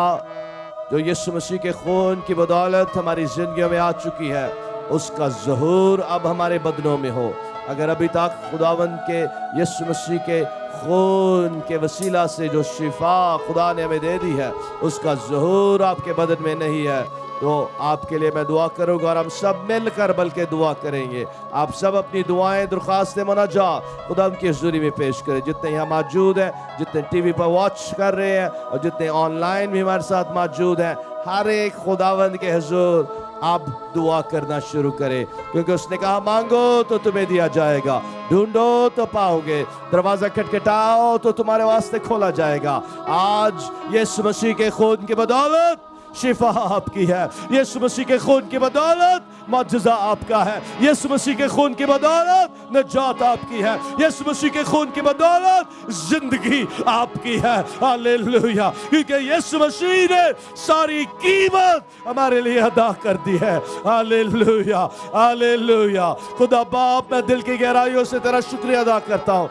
जो यीशु मसीह के खून की बदौलत हमारी जिंदगियों में आ चुकी है, उसका ज़हूर अब हमारे बदनों में हो। अगर अभी तक खुदावंद के यीशु मसीह के खून के वसीला से जो शिफा खुदा ने हमें दे दी है, उसका ज़हूर आपके बदन में नहीं है, तो आपके लिए मैं दुआ करूंगा और हम सब मिलकर बल्कि दुआ करेंगे। आप सब अपनी दुआएं, दरख्वास्तें, मुनाजा खुदा की हुज़ूरी में पेश करें। जितने यहाँ मौजूद हैं, जितने टीवी पर वॉच कर रहे हैं और जितने ऑनलाइन भी हमारे साथ मौजूद हैं, हर एक खुदावंद के हुज़ूर आप दुआ करना शुरू करें, क्योंकि उसने कहा मांगो तो तुम्हें दिया जाएगा, ढूंढो तो पाओगे, दरवाजा खटखटाओ तो तुम्हारे वास्ते खोला जाएगा। आज यीशु मसीह के खून की बदौलत शिफा आपकी है, यीशु मसीह के खून की बदौलत मुआजिज़ा आपका है, यीशु मसीह के खून की बदौलत निजात आपकी है, यीशु मसीह के खून की बदौलत जिंदगी आपकी है। हालेलुया। क्योंकि यीशु मसीह ने सारी कीमत हमारे लिए अदा कर दी है। Hallelujah, hallelujah. खुदा बाप, मैं दिल की गहराइयों से तेरा शुक्रिया अदा करता हूँ।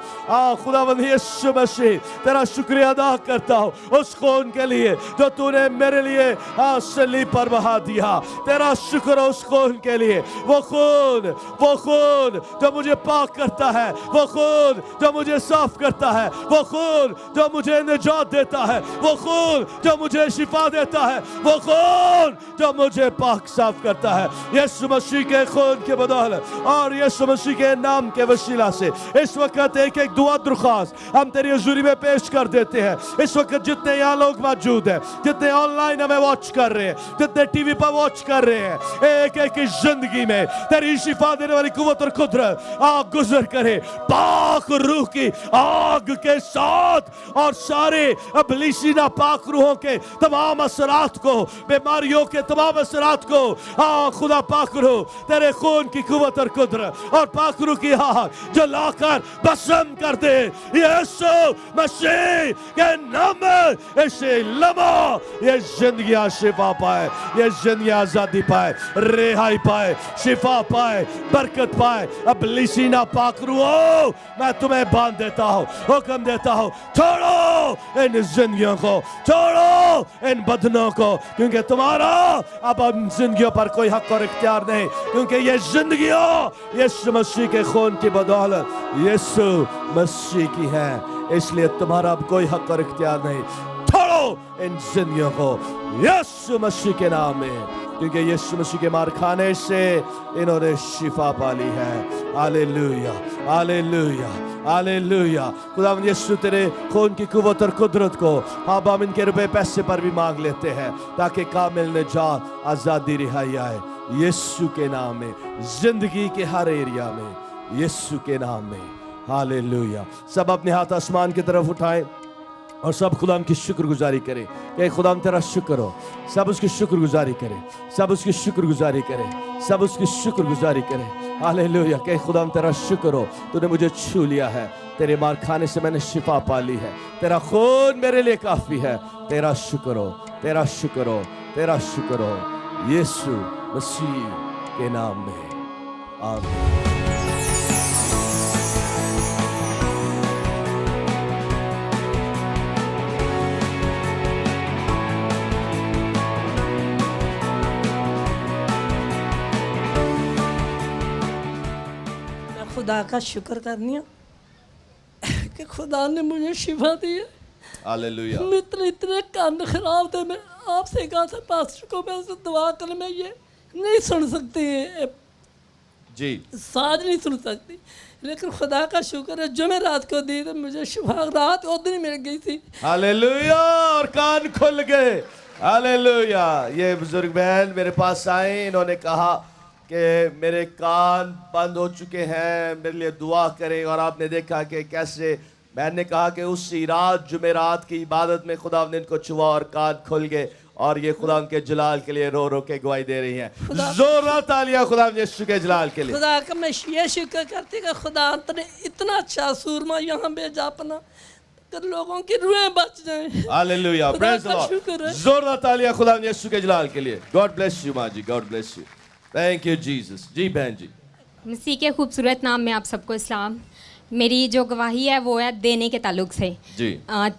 खुदावंद यीशु मसीह, तेरा शुक्रिया अदा करता हूँ उस खून के लिए जो तूने मेरे लिए सलीब पर बहा दिया। तेरा शुक्र है उस खून के लिए, वो खून जो मुझे पाक करता है, वो खून जो मुझे साफ करता है, वो खून जो मुझे निजात देता है, वो खून जो मुझे शिफा देता है, वो खून जो मुझे पाक साफ करता है। यीशु मसीह के खून के बदौलत और यीशु मसीह के नाम के वसीला से इस वक्त एक एक दुआ दरख्वास्त हम तेरी हुज़ूरी में पेश कर देते हैं। इस वक्त जितने यहाँ लोग मौजूद हैं, जितने ऑनलाइन हमें वॉच कर रहे हैं, जितने टीवी पर वॉच कर रहे हैं, एक एक की जिंदगी में तेरी शिफा देने वाली कुव्वत और कुदरत आग गुजर करे, पाक रूह की आग के साथ, और सारे इब्लीसी नापाक रूहों के तमाम असरात को, बीमारियों के तमाम असरात को खुदा पाक रूह तेरे खून की कुव्वत और कुदरत और पाक रूह की आग जलाकर भस्म कर दे। यीशु मसीह के नाम में इसे लम्हा ये जिंदगी शिफा पाए, ये जिंदगी आजादी पाए, रिहाई पाए, शिफा पाए, बरकत पाए। अब लिसीना पाक रूह, मैं तुम्हें बांध देता हूँ, हुक्म देता हूँ, छोड़ो इन जिंदगियों को, छोड़ो इन बदनों को, क्योंकि तुम्हारा अब इन जिंदगियों पर कोई हक और इख्तियार नहीं, क्योंकि ये जिंदगियों यीशु मसीह के खून की बदौलत यीशु मसीह की है। इसलिए तुम्हारा अब कोई हक और इख्तियार नहीं। छोड़ो इन जिंदगियों को यीशु मसीह के नाम में, क्योंकि यीशु मसीह के मार खाने से इन्होंने शिफा पाली है। Hallelujah, hallelujah, hallelujah. खुदावंद यीशु तेरे खून की कुव्वत और कुदरत को हम इनके रुपए पैसे पर भी मांग लेते हैं, ताकि कामिल निजात, आजादी, रिहाई आए यीशु के नाम में, जिंदगी के हर एरिया में, यीशु के नाम में। हालेलुया। सब अपने हाथ आसमान की तरफ उठाएं और सब खुदाम की शुक्रगुजारी करें कि खुदाम तेरा शुक्र हो। सब उसकी शुक्रगुजारी करें, सब उसकी शुक्रगुजारी करें, सब उसकी शुक्रगुजारी करें। हालेलुया। कि खुदाम तेरा शुक्र हो, तूने मुझे छू लिया है, तेरे मार खाने से मैंने शिफा पा ली है, तेरा खून मेरे लिए काफ़ी है। तेरा शुक्र हो, तेरा शुक्र हो, तेरा शुक्र हो, यीशु मसीह के नाम में, आमीन। खुदा का शुक्र करनी हूँ कि खुदा ने मुझे शिफा दी है। हालेलुया। मित्र इतने कान खराब थे, मैं आपसे कहा था पास्टर को मैं उसे दुआ कर, मैं ये नहीं सुन सकती जी, साज नहीं सुन सकती, लेकिन खुदा का शुक्र है जो मैं रात को दी तो मुझे शिफा रात उस दिन मिल गई थी। हालेलुया। और कान खुल गए। हालेलुया। ये बुजुर्ग बहन मेरे पास आए, इन्होंने कहा कि मेरे कान बंद हो चुके हैं, मेरे लिए दुआ करें। और आपने देखा कि कैसे बहन ने कहा कि उसी रात जुमेरात की इबादत में खुदा ने इनको छुआ और कान खुल गए, और ये खुदा के जलाल के लिए रो रो के गवाही दे रही हैं। जोरदार तालियां खुदा यीशु के जलाल के लिए। खुदा का मैं ये शुक्र करती कि खुदा ने इतना अच्छा सूरमा यहाँ भेजा अपना कि लोगों की रूहें बच जाएं। हालेलुया। प्रेज द खुदा का शुक्र लॉर्ड। है। जोरदार तालियां खुदा यीशु के जलाल के लिए। गॉड ब्लेस यू माँ ji, God bless you. Thank you Jesus. जी बहन जी। मसीह के खूबसूरत नाम में आप सबको इस्लाम। मेरी जो गवाही है वो है देने के ताल्लुक से। जी।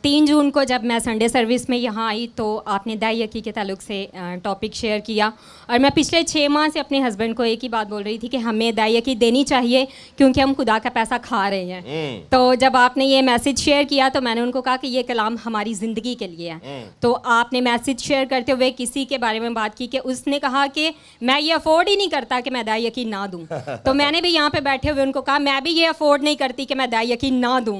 3 जून को जब मैं संडे सर्विस में यहाँ आई तो आपने दाई यकी के ताल्लुक से टॉपिक शेयर किया, और मैं पिछले 6 माह से अपने हस्बैंड को एक ही बात बोल रही थी कि हमें दाई यकी देनी चाहिए क्योंकि हम खुदा का पैसा खा रहे हैं। तो जब आपने ये मैसेज शेयर किया तो मैंने उनको कहा कि ये कलाम हमारी ज़िंदगी के लिए है। तो आपने मैसेज शेयर करते हुए किसी के बारे में बात की कि उसने कहा कि मैं ये अफोर्ड ही नहीं करता कि मैं दाई यकी ना दूँ। तो मैंने भी यहाँ पर बैठे हुए उनको कहा मैं भी ये अफोर्ड नहीं करती कि मैं दाई यकी ना दूं।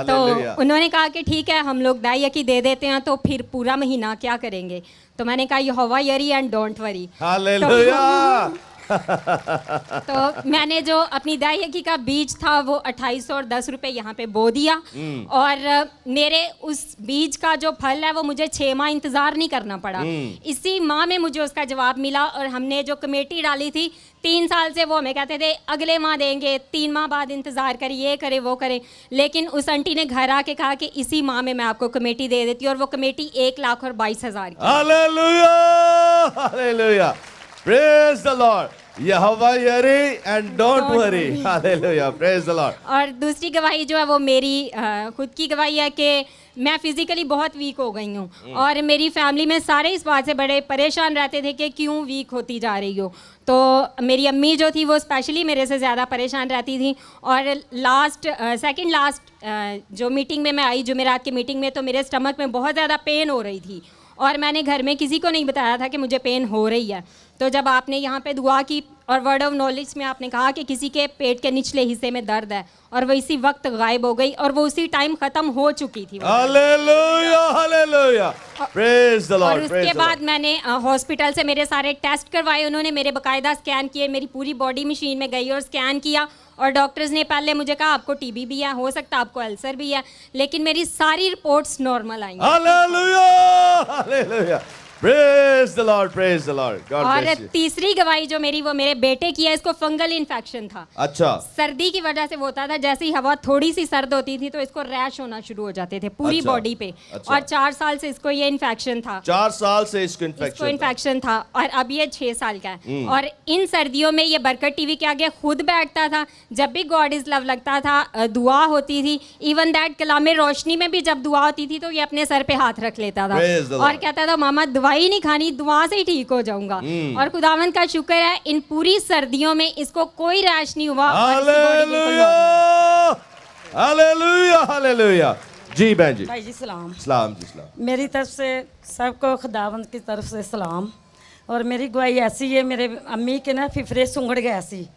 तो उन्होंने कहा कि ठीक है हम लोग दाई यकी दे देते हैं, तो फिर पूरा महीना क्या करेंगे। तो मैंने कहा यहोवा यरी एंड डोंट वरी। हालेलुया। तो मैंने जो अपनी दाई यकी का बीज था वो 2810 रुपये यहाँ पे बो दिया, और मेरे उस बीज का जो फल है वो मुझे 6 माह इंतज़ार नहीं करना पड़ा। इसी माह में मुझे उसका जवाब मिला, और हमने जो कमेटी डाली थी 3 साल से वो हमें कहते थे अगले माह देंगे, 3 माह बाद इंतज़ार करें, ये करें वो करें, लेकिन उस आंटी ने घर आके कहा कि इसी माह में मैं आपको कमेटी दे देती हूँ, और वो कमेटी 1,22,000 की। Hallelujah. Hallelujah. Praise the lord. यहोवा यरी and don't worry. Hallelujah. Praise the lord. और दूसरी गवाही जो है वो मेरी खुद की गवाही है कि मैं फिज़िकली बहुत वीक हो गई हूँ, और मेरी फैमिली में सारे इस बात से बड़े परेशान रहते थे कि क्यों वीक होती जा रही हो। तो मेरी अम्मी जो थी वो स्पेशली मेरे से ज़्यादा परेशान रहती थी, और सेकंड लास्ट जो मीटिंग में मैं आई जुमेरात की मीटिंग में, तो मेरे स्टमक में बहुत ज़्यादा पेन हो रही थी, और मैंने घर में किसी को नहीं बताया था कि मुझे पेन हो रही है। तो जब आपने यहाँ पे दुआ की और वर्ड ऑफ नॉलेज में आपने कहा कि किसी के पेट के निचले हिस्से में दर्द है, और वो इसी वक्त गायब हो गई, और वो उसी टाइम ख़त्म हो चुकी थी। हालेलुया। हालेलुया। प्रेज द और लॉर्ड। उसके बाद मैंने हॉस्पिटल से मेरे सारे टेस्ट करवाए, उन्होंने मेरे बाकायदा स्कैन किए, मेरी पूरी बॉडी मशीन में गई और स्कैन किया, और डॉक्टर्स ने पहले मुझे कहा आपको टीबी भी है, हो सकता है आपको अल्सर भी है, लेकिन मेरी सारी reports normal I. Hallelujah. Hallelujah. Praise the Lord. Praise the Lord. God और ब्लेस यू। तीसरी गवाही जो मेरी वो मेरे बेटे की है, इसको फंगल इन्फेक्शन था। अच्छा। सर्दी की वजह से वो होता था, जैसे ही हवा थोड़ी सी सर्द होती थी तो इसको रैश होना शुरू हो जाते थे पूरी अच्छा, बॉडी पे। अच्छा। और 4 साल से इसको ये इन्फेक्शन था। 4 साल से इसको इसको इन्फेक्शन इन्फेक्शन था, और अब ये 6 साल का है। और इन सर्दियों में ये बरकत टीवी के आगे खुद बैठता था, जब भी गॉड इज लव लगता था दुआ होती थी, इवन दैट कलामे रोशनी में भी जब दुआ होती थी तो ये अपने सर पे हाथ रख लेता था Praise the और Lord. कहता था मामा दवाई नहीं खानी, दुआ से ही ठीक हो जाऊंगा। और खुदावंद का शुक्र है इन पूरी सर्दियों में इसको कोई रैश नहीं हुआ। और इसकी body बिल्कुल हालेलुया। normal। हालेलुया। हालेलुया। जी बहन जी। भाई जी सलाम। सलाम जी। सलाम। मेरी तरफ से सबको खुदावंद की तरफ से सलाम। और मेरी गवाही ऐसी है, मेरे अम्मी के ना फिफरे सुंगड़ गया सी,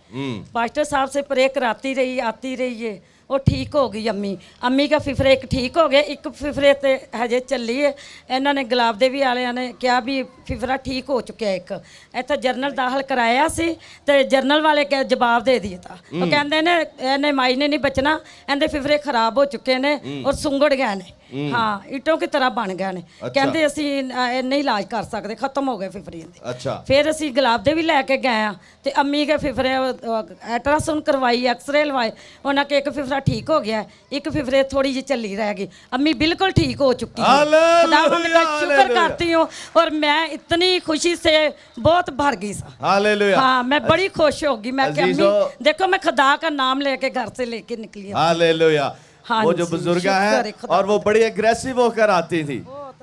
पास्टर साहब से प्रे कराती रही, आती रही है, वो ठीक हो गई। अम्मी का फिफरे एक ठीक हो गया, एक फिफरे ते हजे चली है। इन्होंने गुलाब देवी वालियां ने क्या भी फिफरा ठीक हो चुका। एक इतना जरनल दाखिल कराया सी ते जरनल वाले के जवाब दे दिया था, वो कहते ने इन्हें माई ने नहीं बचना, इनके फिफरे खराब हो चुके ने और सुंगड़ गए ने। हाँ, ईटों की तरह बन गए ने। कहते असी नहीं इलाज कर सकते, खत्म हो गए फिफरे। अच्छा। फिर असी गुलाब देवी लैके गए हाँ, तो अम्मी के फिफरे अल्ट्रासाउंड करवाई, एक्सरे लवाए, उन्होंने के एक फिफरा ठीक हो गया, एक फिफरे थोड़ी जी चली रह गई। अम्मी बिल्कुल ठीक हो चुकी है। खुदावंद का शुक्र करती हूँ, और मैं इतनी खुशी से बहुत भर गई सा। हालेलुया। हाँ, मैं बड़ी खुश होगी। मैं कि अम्मी अजीजों, देखो मैं खुदा का नाम लेके घर से लेके निकली हूँ। हालेलुया। हाँ वो जो जी, बुजुर्ग शुक्र है है खुदा। और वो बड़ी एग्रेसिव होकर आती थी,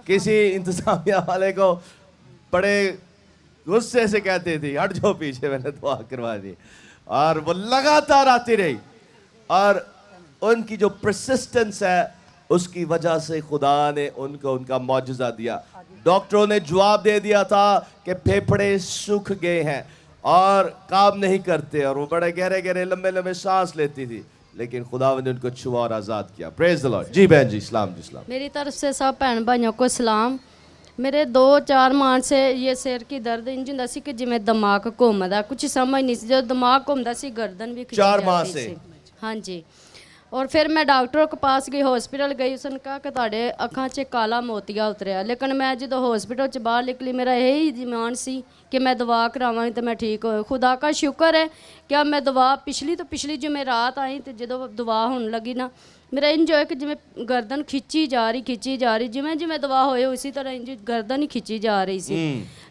किसी इंतजामिया वाले को बड़े गुस्से से कहती थी हट जाओ पीछे, मैंने दुआ करवा दी, और वो लगातार आती रही। और उनकी जो परसिस्टेंस है उसकी वजह से खुदा ने उनको उनका मौजज़ा दिया। डॉक्टरों ने जवाब दे दिया था कि फेफड़े सूख गए हैं और काम नहीं करते, और वो बड़े गहरे गहरे लंबे लंबे सांस लेती थी, लेकिन खुदा ने उनको छुआ और आज़ाद किया। Praise the Lord. जी बहन जी, इस्लाम जी, इस्लाम। मेरी तरफ से सब भैन भाइयों को सलाम। मेरे 2-4 माह से ये सिर की दर्द इंज ਹੁੰਦਾ ਸੀ कि जिमें दिमाग घूमदा, कुछ समझ नहीं सी, जो दिमाग घूमदा सी गर्दन भी खिंच 4 माह जाती से? सी। हाँ जी। और फिर मैं डॉक्टर के पास गई, हॉस्पिटल गई, उसने कहा कि ਤੁਹਾਡੇ ਅੱਖਾਂ 'ਚ ਕਾਲਾ ਮੋਤੀਆ ਉਤਰਿਆ। लेकिन मैं ਜਦੋਂ हॉस्पिटल 'ਚ ਬਾਹਰ निकली, मेरा यही ईमान सी कि मैं दवा करावांगी तो मैं ठीक हो। खुदा का शुक्र है कि अब मैं दवा पिछली तो पिछली जुमेरात आई तो जो दवा होने लगी ना, मेरा इंज होया कि जिमें गर्दन खिंची जा रही जिमें जिमें दवा होए उसी तरह इंज गर्दन ही खिंची जा रही सी।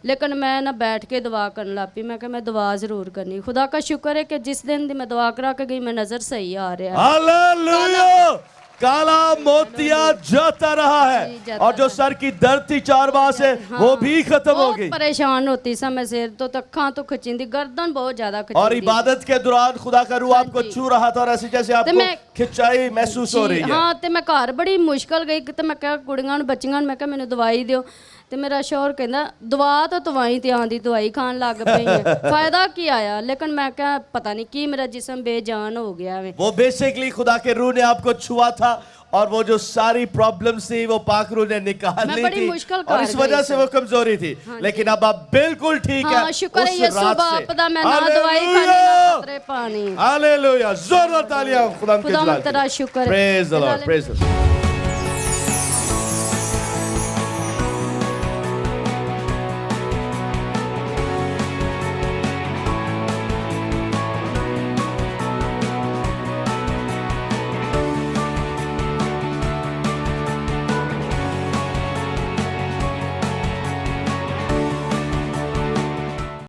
लेकिन मैं ना बैठ के दवा करने लग पई, मैं मैं दवा ज़रूर करनी। खुदा का शुक्र है कि जिस दिन दी मैं दवा करा के गई, मैं नज़र सही आ रहा है। हालेलुया। काला मोतिया जाता रहा जी, है, जाता और जो सर की दर्द थी 4 माह से वो भी खत्म हो बहुत गई। परेशान होती सा मैं, सिर तो अखां तो खिंचींदी, गर्दन बहुत ज्यादा खिंचींदी। और इबादत के दौरान खुदा का रूह आपको जी। छू रहा था, और ऐसे जैसे आपको मैं- खिंचाई महसूस हो रही है। हाँ, तो मैं घर बड़ी मुश्किल गई कि मैं क्या कुड़ियां बच्चियां मैं क्या मैंने दवाई दियो, तो मेरा शौहर कहना दवा तो दवाई ते आंदी दवाई खान लग पई है, फायदा की आया। लेकिन मैं क्या पता नहीं कि मेरा जिस्म बेजान हो गया है। वो बेसिकली खुदा के रूह ने आपको छुआ था, और वो जो सारी प्रॉब्लम्स थी वो पाक रूह ने निकाल मैं ली बड़ी थी, मुश्किल और इस कर वजह गई से वो कमजोरी थी। लेकिन अब आप बिल्कुल ठीक है। हाँ, शुक्र है उस यीशु रात से। बाप दा, मैं ना दवाई खानी ना खतरे पानी। हालेलुया। जोरदार तालियां खुदा के खुदा जलाल तेरा के लिए। शुक्र है। Praise the Lord, praise the Lord.